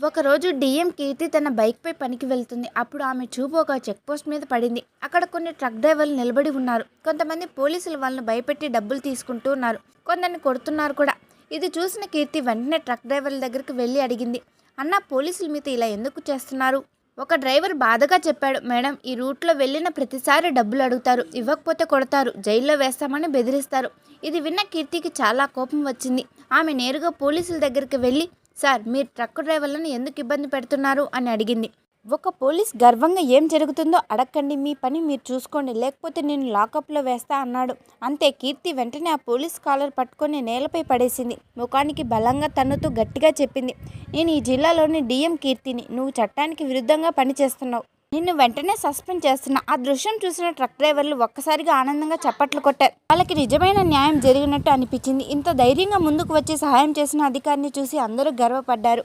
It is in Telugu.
ఒకరోజు డిఎం కీర్తి తన బైక్పై పనికి వెళ్తుంది. అప్పుడు ఆమె చూపు ఒక చెక్పోస్ట్ మీద పడింది. అక్కడ కొన్ని ట్రక్ డ్రైవర్లు నిలబడి ఉన్నారు. కొంతమంది పోలీసులు వాళ్ళని భయపెట్టి డబ్బులు తీసుకుంటూ ఉన్నారు. కొందరిని కొడుతున్నారు కూడా. ఇది చూసిన కీర్తి వెంటనే ట్రక్ డ్రైవర్ల దగ్గరికి వెళ్ళి అడిగింది, అన్న, పోలీసులు మీతో ఇలా ఎందుకు చేస్తున్నారు? ఒక డ్రైవర్ బాధగా చెప్పాడు, మేడం, ఈ రూట్లో వెళ్ళిన ప్రతిసారి డబ్బులు అడుగుతారు, ఇవ్వకపోతే కొడతారు, జైల్లో వేస్తామని బెదిరిస్తారు. ఇది విన్న కీర్తికి చాలా కోపం వచ్చింది. ఆమె నేరుగా పోలీసుల దగ్గరికి వెళ్ళి, సార్, మీరు ట్రక్ డ్రైవర్లను ఎందుకు ఇబ్బంది పెడుతున్నారు అని అడిగింది. ఒక పోలీస్ గర్వంగా, ఏం జరుగుతుందో అడగండి, మీ పని మీరు చూసుకోండి, లేకపోతే నేను లాకప్లో వేస్తా అన్నాడు. అంతే. కీర్తి వెంటనే ఆ పోలీస్ కాలర్ పట్టుకొని నేలపై పడేసింది. ముఖానికి బలంగా తన్నుతూ గట్టిగా చెప్పింది, నేను ఈ జిల్లాలోని డిఎం కీర్తిని. నువ్వు చట్టానికి విరుద్ధంగా పనిచేస్తున్నావు. నిన్ను వెంటనే సస్పెండ్ చేస్తున్నా. ఆ దృశ్యం చూసిన ట్రక్ డ్రైవర్లు ఒక్కసారిగా ఆనందంగా చప్పట్లు కొట్టారు. వాళ్ళకి నిజమైన న్యాయం జరిగినట్టు అనిపించింది. ఇంత ధైర్యంగా ముందుకు వచ్చి సహాయం చేసిన అధికారిని చూసి అందరూ గర్వపడ్డారు.